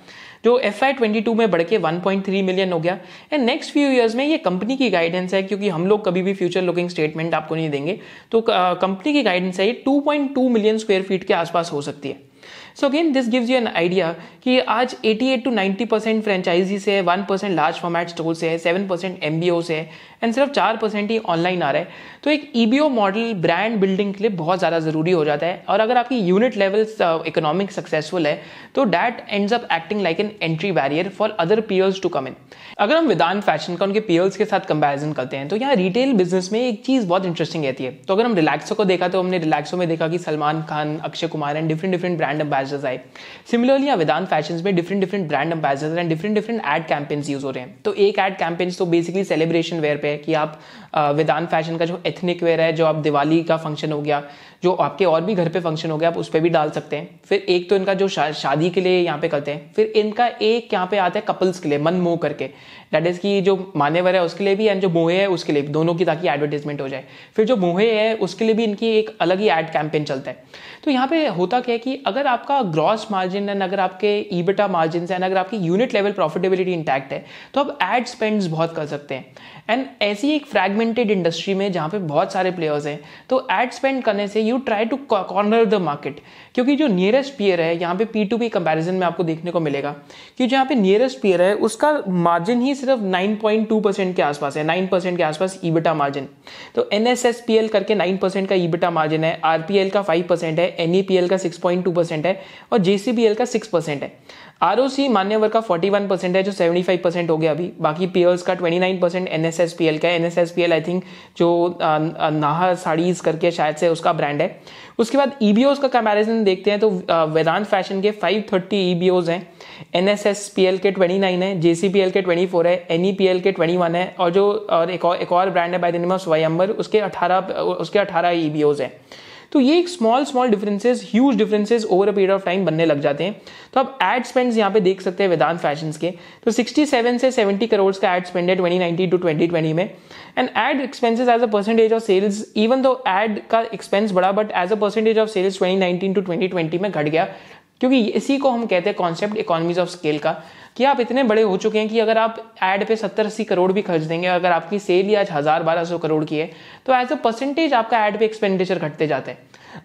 जो FY22 में बढ़ के 1.3 मिलियन हो गया। एंड नेक्स्ट फ्यू ईयर्स में ये कंपनी की गाइडेंस है, क्योंकि हम लोग कभी भी फ्यूचर लुकिंग स्टेटमेंट आपको नहीं देंगे, तो कंपनी की गाइडेंस है ये 2.2 मिलियन स्क्वायर फीट के आसपास हो सकती है। So again this gives you an idea कि आज 88 to 90% फ्रेंचाइजी से है, 1% लार्ज फॉर्मेट स्टोर से है, 7% MBO से है एंड सिर्फ 4% ही ऑनलाइन आ रहा है। तो एक ईबीओ मॉडल ब्रांड बिल्डिंग के लिए बहुत ज़्यादा ज़रूरी हो जाता है। और अगर आपकी यूनिट लेवल इकोनॉमिक सक्सेसफुल है तो that ends up acting like an entry barrier for other peers to come in. अगर हम वेदांत फैशन का उनके पीयर्स के साथ कंपैरिजन करते हैं तो यहाँ रिटेल बिजनेस में एक चीज़ बहुत इंटरेस्टिंग रहती है। तो अगर हम रिलैक्सो को देखा तो हमने रिलैक्सो में देखा कि Salman Khan, Akshay Kumar and different brand ambassador ambassadors आए। सिमिलरली वेदांत फैशंस में different different brand ambassadors and different different ad campaigns use हो रहे हैं। तो एक एड कैंपेन्स तो बेसिकली सेलिब्रेशन वेयर पे है कि आप वेदांत फैशन का जो एथनिक वेयर है, जो आप दिवाली का फंक्शन हो गया, जो आपके और भी घर पे फंक्शन हो गया, आप उस पर भी डाल सकते हैं। फिर एक तो इनका जो शादी के लिए यहाँ पे करते हैं, फिर इनका एक यहाँ पे आता है कपल्स के लिए मन मोह करके, दैट इज की जो मान्यवर है उसके लिए भी एंड जो मोहे है उसके लिए भी, दोनों की ताकि एडवर्टाइजमेंट हो जाए। फिर जो मोहे है उसके लिए भी इनकी एक अलग ही एड कैंपेन चलता है। तो यहाँ पे होता क्या है कि अगर आपका ग्रॉस मार्जिन एंड अगर आपके ईबिटा मार्जिन एंड अगर आपकी यूनिट लेवल प्रॉफिटेबिलिटी इंटैक्ट है तो आप एड स्पेंड्स बहुत कर सकते हैं। एंड ऐसी एक फ्रैगमेंटेड इंडस्ट्री में जहाँ पे बहुत सारे प्लेयर्स हैं तो एड स्पेंड करने से you try to corner the market, क्योंकि जो नियरेस्ट पीयर है यहाँ पे P2P कंपैरिजन में आपको देखने को मिलेगा कि जहाँ पे नियरेस्ट पीयर है उसका मार्जिन ही सिर्फ 9.2% के आसपास है, 9% के आसपास ईबिटा मार्जिन। तो NSSPL करके 9% का ईबिटा मार्जिन है, RPL का 5% है, NEPL का 6.2% है और JCPL का 6% है। ROC मान्यवर का 41% है जो 75% हो गया अभी, बाकी पीयर्स का 29%, NSSPL का है। NSSPL आई थिंक जो नाहा साड़ीज करके शायद से उसका ब्रांड है। उसके बाद EBOs का कंपैरिजन देखते हैं तो वेदांत फैशन के 530 EBOs हैं, NSSPL के 29 है, JCPL के 24 है, NEPL के 21 है और जो एक और ब्रांड है बाय द नेम ऑफ स्वयंवर उसके 18 EBOs हैं। तो ये एक small differences huge differences over a period of time बनने लग जाते हैं। तो आप एड स्पेंड्स यहाँ पे देख सकते हैं वेदांत फैशंस के, तो 67 से 70 करोड़ का एड स्पेंड है 2019 टू 2020 में। And ad expenses as a percentage of sales, even though ad का एक्सपेंस बढ़ा but as a percentage of sales 2019 to 2020 में घट गया, क्योंकि इसी को हम कहते हैं कॉन्सेप्ट इकोनॉमीज ऑफ स्केल का, कि आप इतने बड़े हो चुके हैं कि अगर आप एड पे 70-80 करोड़ भी खर्च देंगे, अगर आपकी सेल ही आज 1000-1200 करोड़ की है तो एज अ परसेंटेज आपका एड पे एक्सपेंडिचर घटते जाते हैं।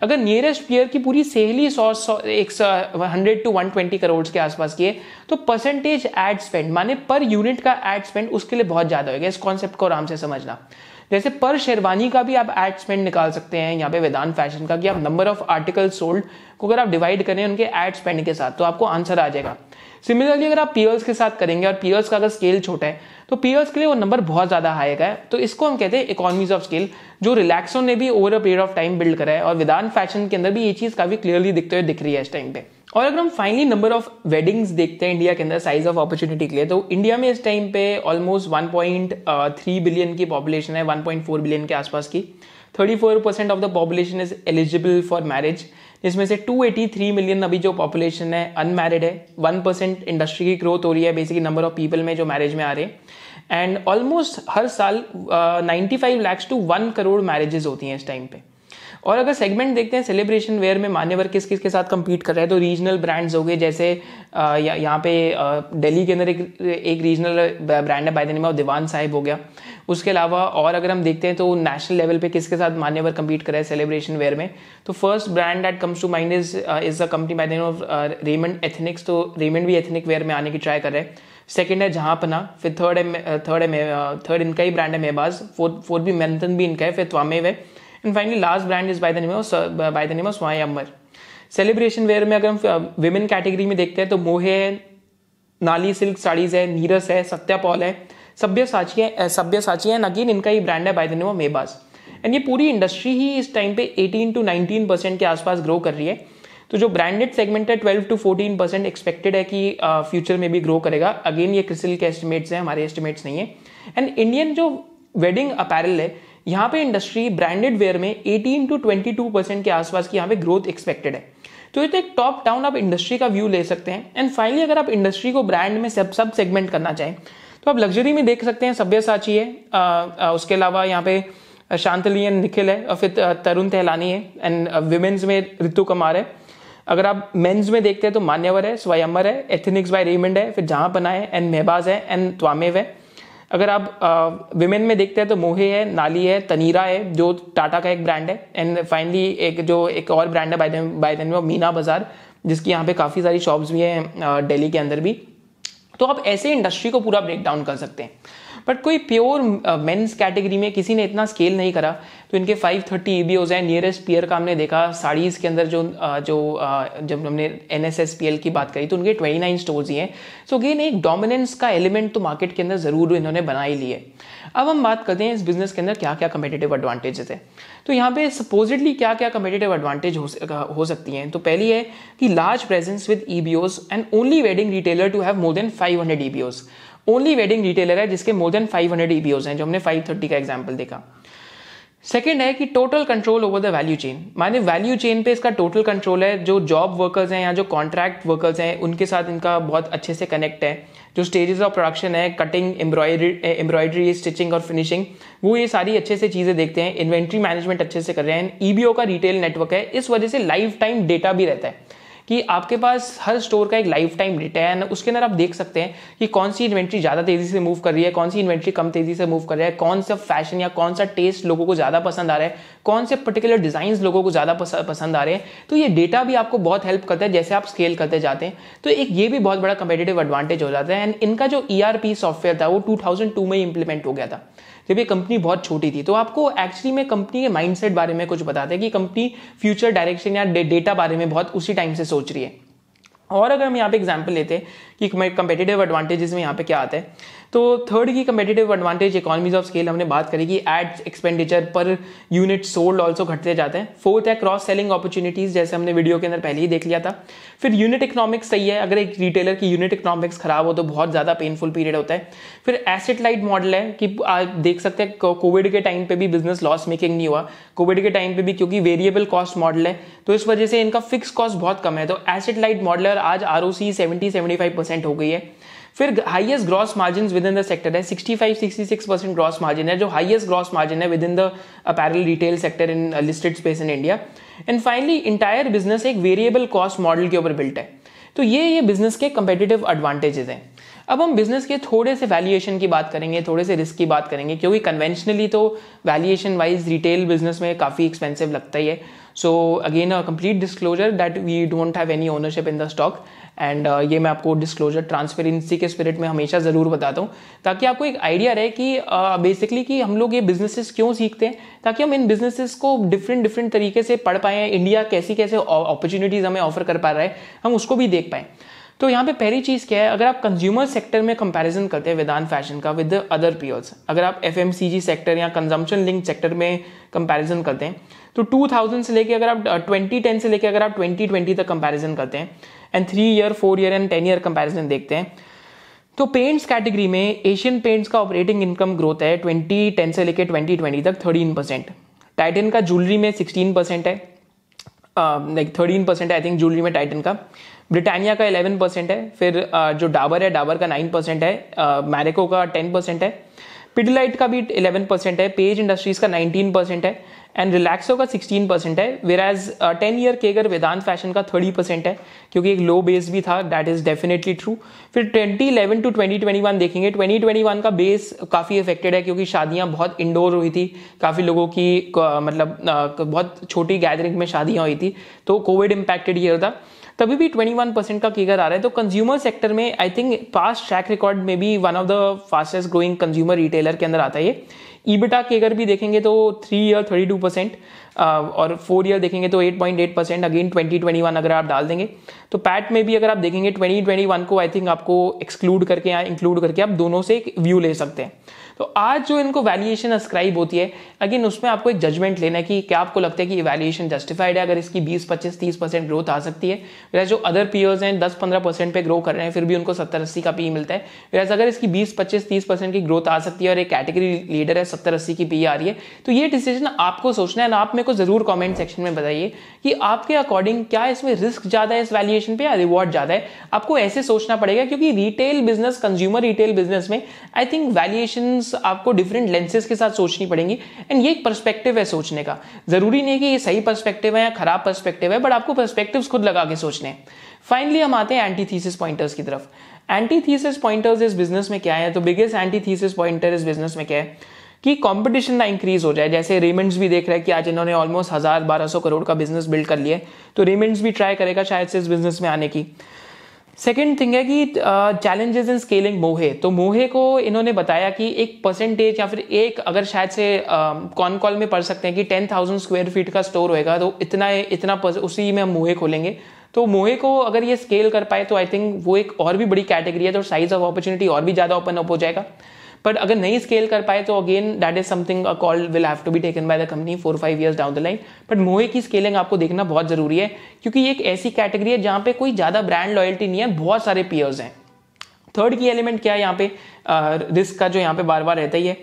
अगर नियरेस्ट पीयर की पूरी सेल ही 100 to 120 करोड़ के आसपास की है तो परसेंटेज एड स्पेंड माने पर यूनिट का एड स्पेंड उसके लिए बहुत ज्यादा होगा। इस कॉन्सेप्ट को आराम से समझना। जैसे पर शेरवानी का भी आप एड स्पेंड निकाल सकते हैं यहाँ पे वेदांत फैशन का, कि आप नंबर ऑफ आर्टिकल सोल्ड को अगर आप डिवाइड करें उनके एड स्पेंड के साथ तो आपको आंसर आ जाएगा। सिमिलरली अगर आप पीयर्स के साथ करेंगे और पीयर्स का अगर स्केल छोटा है तो पीयर्स के लिए वो नंबर बहुत ज्यादा हाई है। तो इसको हम कहते हैं इकोनॉमीज ऑफ स्केल, जो रिलैक्सो ने भी over a period of time build करा है और वेदांत फैशन के अंदर भी ये चीज काफी क्लियरली दिख रही है इस टाइम पे। और अगर हम फाइनली नंबर ऑफ वेडिंग्स देखते हैं इंडिया के अंदर साइज ऑफ अपॉर्चुनिटी के लिए, तो इंडिया में इस टाइम पे ऑलमोस्ट 1.3 बिलियन की पॉपुलेशन है, 1.4 बिलियन के आसपास की। 34% of the population is eligible for marriage, जिसमें से 283 मिलियन अभी जो पॉपुलेशन है अनमैरिड है। 1% इंडस्ट्री की ग्रोथ हो रही है बेसिकली नंबर ऑफ पीपल में जो मैरिज में आ रहे हैं। एंड ऑलमोस्ट हर साल 95 लाख टू 1 करोड़ मैरिजेस होती हैं इस टाइम पे। और अगर सेगमेंट देखते हैं सेलिब्रेशन वेयर में मान्यवर किस किस के साथ compete कर रहे हैं, तो रीजनल ब्रांड्स हो गए, जैसे यहाँ पे दिल्ली के अंदर एक रीजनल ब्रांड है बाय द नेम ऑफ दीवान साहिब हो गया। उसके अलावा और अगर हम देखते हैं तो नेशनल लेवल पे किसके साथ मान्यवर compete कर रहे हैं सेलिब्रेशन वेयर में, तो first brand that comes to mind is a company by the name of Raymond ethnics. तो रेमंड भी एथनिक वेयर में आने की ट्राई कर रहे हैं। सेकंड है जहांपना, फिर थर्ड इनका ही ब्रांड है मेहबाज, फोर्थ भी मंथन भी इनका है, फिर त्वामेव है, and finally last brand is by the name of स्वयंवर। सेलिब्रेशन वेयर में अगर हम विमेन कैटेगरी में देखते हैं तो मोहे है, नाली सिल्क साड़ीज है, नीरस है, सत्यापॉल है, सभ्यसाची है, अगेन इनका ही ब्रांड है by the name of Mehbaz. And ये पूरी इंडस्ट्री ही इस टाइम पे 18 to 19% के आसपास ग्रो कर रही है। तो जो ब्रांडेड सेगमेंट है 12 to 14% एक्सपेक्टेड है कि फ्यूचर में भी ग्रो करेगा। अगेन ये क्रिसिल के एस्टिमेट्स हैं, हमारे एस्टिमेट्स नहीं है। एंड इंडियन जो वेडिंग अपैरल है यहाँ पे इंडस्ट्री ब्रांडेड वेयर में 18 to 22% के आसपास की यहाँ पे ग्रोथ एक्सपेक्टेड है। तो ये तो एक टॉप डाउन आप इंडस्ट्री का व्यू ले सकते हैं। एंड फाइनली अगर आप इंडस्ट्री को ब्रांड में सब सेगमेंट करना चाहें तो आप लग्जरी में देख सकते हैं सभ्यसाची है, उसके अलावा यहाँ पे शांतली एंड निखिल है, और फिर तरुण तेहलानी है, एंड विमेन्स में ऋतु कुमार है। अगर आप मेंस में देखते हैं तो मान्यवर है, स्वयंवर है, एथनिक्स बाय रेमंड है, फिर जहांपना है, एंड मेहबाज है, एंड त्वामेव है। अगर आप विमेन में देखते हैं तो मोहे है, नाली है, तनीरा है जो टाटा का एक ब्रांड है, एंड फाइनली एक और ब्रांड है by the name of Meena बाजार, जिसकी यहाँ पे काफ़ी सारी शॉप्स भी हैं दिल्ली के अंदर भी। तो आप ऐसे इंडस्ट्री को पूरा ब्रेक डाउन कर सकते हैं। बट कोई प्योर मेंस कैटेगरी में किसी ने इतना स्केल नहीं करा, तो इनके 530 EBOs हैं। नियरेस्ट पीयर का हमने देखा साड़ीज़ के अंदर जब हमने NSSPL की बात करी तो उनके 29 स्टोर्स ही हैं। सो अगेन एक डोमिनेंस का एलिमेंट तो मार्केट के अंदर ज़रूर इन्होंने बना ही ली है। अब हम बात करते हैं इस बिजनेस के अंदर क्या क्या कम्पिटिटिव एडवांटेजेस है। तो यहाँ पे सपोजिटली क्या क्या कम्पिटिटिव एडवांटेज हो सकती हैं। तो पहली है कि large presence with EBOs and only wedding retailer to have more than 500 EBOs। Only wedding retailer है जिसके मोर देन 500 EBOs हैं, जो हमने 530 का एग्जाम्पल देखा। सेकेंड है कि total control over the value chain, माने वैल्यू चेन पे इसका टोटल कंट्रोल है। जो जॉब वर्कर्स हैं या जो कॉन्ट्रैक्ट वर्कर्स हैं उनके साथ इनका बहुत अच्छे से कनेक्ट है। जो स्टेजेस ऑफ प्रोडक्शन है, कटिंग, एम्ब्रॉयडरी, स्टिचिंग और फिनिशिंग, वो ये सारी अच्छे से चीज़ें देखते हैं। इन्वेंट्री मैनेजमेंट अच्छे से कर रहे हैं। EBO का रिटेल नेटवर्क है, इस वजह से लाइफ टाइम डेटा भी रहता है कि आपके पास हर स्टोर का एक लाइफ टाइम डेटा है। उसके अंदर आप देख सकते हैं कि कौन सी इन्वेंट्री ज़्यादा तेज़ी से मूव कर रही है, कौन सी इन्वेंट्री कम तेज़ी से मूव कर रहा है, कौन सा फैशन या कौन सा टेस्ट लोगों को ज़्यादा पसंद आ रहा है, कौन से पर्टिकुलर डिज़ाइंस लोगों को ज़्यादा पसंद आ रहे हैं। तो ये डेटा भी आपको बहुत हेल्प करता है जैसे आप स्केल करते जाते हैं। तो एक ये भी बहुत बड़ा कंपेटिटिव एडवांटेज हो जाता है। एंड इनका जो ERP सॉफ्टवेयर था वो 2002 में इंप्लीमेंट हो गया था, जब ये कंपनी बहुत छोटी थी। तो आपको एक्चुअली में कंपनी के माइंडसेट बारे में कुछ बताते हैं कि कंपनी फ्यूचर डायरेक्शन या डेटा बारे में बहुत उसी टाइम से सोच रही है। और अगर हम यहाँ पे एग्जांपल लेते हैं कि कंपेटिटिव एडवांटेजेस में यहाँ पे क्या आता है, तो थर्ड की competitive advantage economies of scale हमने बात करी कि ad expenditure per unit sold also घटते जाते हैं। फोर्थ है क्रॉस सेलिंग अपॉर्चुनिटीज, जैसे हमने वीडियो के अंदर पहले ही देख लिया था। फिर यूनिट इकोनॉमिक्स सही है, अगर एक रिटेलर की यूनिट इकोनॉमिक्स खराब हो तो बहुत ज्यादा पेनफुल पीरियड होता है। फिर एसेट लाइट मॉडल है कि आप देख सकते हैं कोविड के टाइम पे भी बिजनेस लॉस मेकिंग नहीं हुआ, कोविड के टाइम पे भी, क्योंकि वेरिएबल कॉस्ट मॉडल है तो इस वजह से इनका फिक्स कॉस्ट बहुत कम है। तो एसेट लाइट मॉडल आज ROC 70-75% हो गई है। फिर highest gross margin with in the sector है, 65-66% ग्रॉस मार्जिन है, जो हाईएस्ट ग्रॉस मार्जिन है with in the apparel retail sector in listed space in India. And finally entire business एक वेरिएबल कॉस्ट मॉडल के ऊपर बिल्ट है। तो ये बिजनेस के कंपेटिटिव एडवांटेजेस हैं। अब हम बिजनेस के थोड़े से वैल्यूएशन की बात करेंगे, थोड़े से रिस्क की बात करेंगे, क्योंकि कन्वेंशनली तो वैल्यूएशन वाइज रिटेल बिजनेस में काफ़ी एक्सपेंसिव लगता ही है। So again a complete disclosure that we don't have any ownership in the stock. And ये मैं आपको डिस्क्लोजर ट्रांसपेरेंसी के स्पिरिट में हमेशा ज़रूर बताता हूँ, ताकि आपको एक आइडिया रहे कि बेसिकली कि हम लोग ये बिजनेसेस क्यों सीखते हैं, ताकि हम इन बिजनेसेस को डिफरेंट तरीके से पढ़ पाएँ। इंडिया कैसी कैसे अपॉर्चुनिटीज़ हमें ऑफर कर पा रहा है, हम उसको भी देख पाएँ। तो यहाँ पे पहली चीज़ क्या है, अगर आप कंज्यूमर सेक्टर में कंपैरिजन करते हैं वेदांत फैशन का विद अदर पीयर्स, अगर आप FMCG सेक्टर या कंजम्पशन लिंक सेक्टर में कंपैरिजन करते हैं तो 2000 से लेके अगर आप 2010 से लेके अगर आप 2020 तक कंपैरिजन करते हैं and 3 year 4 year and 10 year comparison देखते हैं, तो पेंट्स कैटेगरी में एशियन पेंट्स का ऑपरेटिंग इनकम ग्रोथ है 2010 से लेके 2020 तक 13%। टाइटन का ज्वेलरी में 16% है, लाइक 13% है आई थिंक ज्वेलरी में टाइटन का। ब्रिटानिया का 11% है। फिर जो डाबर है, डाबर का 9% है। मैरिको का 10% है। पिडिलाइट का भी 11% है। पेज इंडस्ट्रीज का 19% है एंड रिलैक्सो का 16% है। वेराज 10 ईयर केगर वेदांत फैशन का 30% है, क्योंकि एक लो बेस भी था, दैट इज डेफिनेटली ट्रू। फिर 2011 टू 2021 देखेंगे, 2021 का बेस काफ़ी इफेक्टेड है क्योंकि शादियां बहुत इंडोर हुई थी, काफ़ी लोगों की मतलब बहुत छोटी गैदरिंग में शादियां हुई थी, तो कोविड इम्पैक्टेड ईयर था, तभी भी 21% का केगर आ रहा है। तो कंज्यूमर सेक्टर में I think past track record में भी one of the fastest growing consumer retailer के अंदर आता है ये। ईबिटा केगर भी देखेंगे तो 3 ईयर 32% और 4 ईयर देखेंगे तो 8.8%। अगेन 2021 अगर आप डाल देंगे तो पैट में भी अगर आप देखेंगे 2021 को आई थिंक आपको एक्सक्लूड करके या इंक्लूड करके आप दोनों से एक व्यू ले सकते हैं। तो आज जो इनको वैल्यूएशन अस्क्राइब होती है, अगेन उसमें आपको एक जजमेंट लेना है कि क्या आपको लगता है कि ये वैल्यूएशन जस्टिफाइड है, अगर इसकी 20-25-30% ग्रोथ आ सकती है। वैसे जो अदर पीयर्स हैं 10-15% पे ग्रो कर रहे हैं, फिर भी उनको 70-80 का पी मिलता है। वैसे अगर इसकी 20-25-30% की ग्रोथ आ सकती है और एक कैटेगरी लीडर है 70-80 की पी आ रही है, तो ये डिसीजन आपको सोचना है। आप मेरे को जरूर कॉमेंट सेक्शन में बताइए कि आपके अकॉर्डिंग क्या इसमें रिस्क ज्यादा है इस वैल्यूएशन पे या रिवॉर्ड ज्यादा है। आपको ऐसे सोचना पड़ेगा, क्योंकि retail business, consumer retail business में आई थिंक वैल्यूएशन आपको डिफरेंट लेंसेज के साथ सोचनी पड़ेंगी। एंड ये एक पर्सपेक्टिव है सोचने का, जरूरी नहीं कि ये सही पर्सपेक्टिव है या खराब पर्सपेक्टिव है, बट आपको पर्सपेक्टिव्स खुद लगा के सोचने हैं। फाइनली हम आते हैं एंटीथीसिस पॉइंटर्स की तरफ। एंटीथीसिस पॉइंटर्स इस बिजनेस में क्या है, तो बिगेस्ट एंटीथीसिस पॉइंटर इस बिजनेस में क्या है कि कंपटीशन ना इंक्रीज हो जाए। जैसे रेमंड्स भी देख रहे हैं कि आज इन्होंने ऑलमोस्ट 1000-1200 करोड़ का बिजनेस बिल्ड कर लिया है, तो रेमंड्स भी ट्राई करेगा शायद से इस बिजनेस में आने की। सेकेंड थिंग है कि चैलेंजेस इन स्केलिंग मोहे, तो मोहे को इन्होंने बताया कि एक परसेंटेज या फिर एक, अगर शायद से कॉन कॉल में पढ़ सकते हैं कि 10,000 स्क्वायर फीट का स्टोर होएगा तो इतना उसी में हम मोहे खोलेंगे। तो मोहे को अगर ये स्केल कर पाए तो आई थिंक वो एक और भी बड़ी कैटेगरी है, तो साइज ऑफ अपॉर्चुनिटी और भी ज्यादा ओपन अप हो जाएगा। बट अगर नहीं स्केल कर पाए तो again that is something a call will have to be taken by the company 4-5 years down the line. But Mohey की स्केलिंग आपको देखना बहुत जरूरी है, क्योंकि ये एक ऐसी कैटेगरी है जहां पे कोई ज्यादा ब्रांड लॉयल्टी नहीं है, बहुत सारे पियर्स हैं। थर्ड की एलिमेंट क्या है यहाँ पे, रिस्क का जो यहाँ पे बार बार रहता ही है।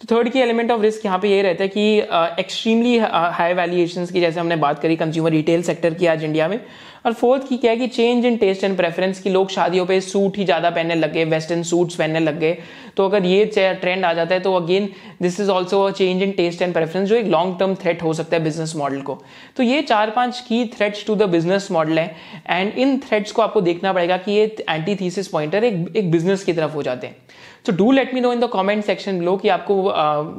तो थर्ड की एलिमेंट ऑफ रिस्क यहाँ पे ये रहता है कि एक्सट्रीमली हाई वैल्यूएशंस की, जैसे हमने बात करी कंज्यूमर रिटेल सेक्टर की आज इंडिया में। और फोर्थ की क्या है कि change in taste and preference, की लोग शादियों पे सूट ही ज्यादा पहनने लग गए, वेस्टर्न सूट्स पहनने लग गए। तो अगर ये ट्रेंड आ जाता है तो again this is also a change in taste and preference, जो एक लॉन्ग टर्म थ्रेट हो सकता है बिजनेस मॉडल को। तो ये 4-5 की threats to the business model है, एंड इन थ्रेट्स को आपको देखना पड़ेगा कि ये एंटीथीसिस पॉइंटर एक बिजनेस की तरफ हो जाते हैं। So do let me know in the comment section below कि आपको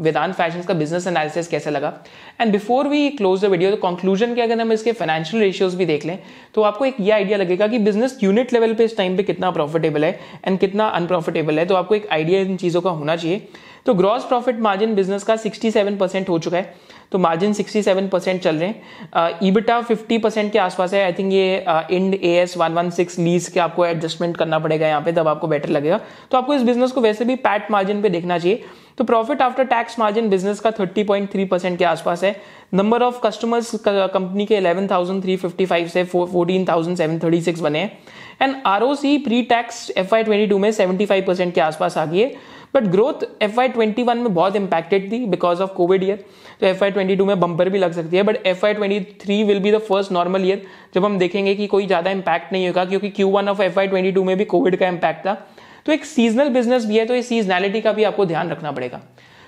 वेदांत फैशंस का बिजनेस एनालिसिस कैसा लगा। And before we close the video, तो कंक्लूजन के अगर हम इसके फाइनेंशियल रेशियोज भी देख लें तो आपको एक ये आइडिया लगेगा कि बिजनेस यूनिट लेवल पे इस टाइम पे कितना प्रॉफिटेबल है एंड कितना अनप्रॉफिटेबल है। तो आपको एक आइडिया इन चीजों का होना चाहिए। तो ग्रॉस प्रॉफिट मार्जिन बिजनेस का 67% हो चुका है, तो मार्जिन 67% चल रहे हैं। ईबिटा 50% के आसपास है। आई थिंक ये इंड AS 116 लीज के आपको एडजस्टमेंट करना पड़ेगा यहाँ पे, तब आपको बेटर लगेगा। तो आपको इस बिजनेस को वैसे भी पैट मार्जिन पे देखना चाहिए। तो profit after tax margin business का 30.3% के आसपास है। नंबर ऑफ कस्टमर्स कंपनी के 11,355 से 14,736 बने हैं। And ROC pre tax FY22 में 75% के आसपास आ गई है। बट ग्रोथ FY21 में बहुत इंपैक्टेड थी बिकॉज ऑफ कोविड ईयर, तो FY22 में बम्पर भी लग सकती है। But FY23 will be the first normal year जब हम देखेंगे कि कोई ज्यादा इंपैक्ट नहीं होगा, क्योंकि Q1 ऑफ FY22 में भी कोविड का इंपैक्ट था। तो एक सीजनल बिजनेस भी है, तो ये सीजनैलिटी का भी आपको ध्यान रखना पड़ेगा।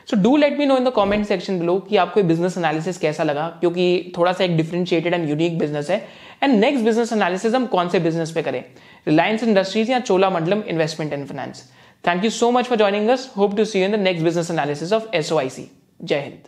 So do let me know in the comment section below कि आपको ये बिजनेस एनालिसिस कैसा लगा, क्योंकि थोड़ा सा एक डिफरेंशिएटेड एंड यूनिक बिजनेस है। एंड नेक्स्ट बिजनेस एनालिसिस हम कौन से बिजनेस पे करें, रिलायंस इंडस्ट्रीज या Cholamandalam investment and finance. Thank you so much for joining us. Hope to see you in the next business analysis of SOIC. Jai Hind.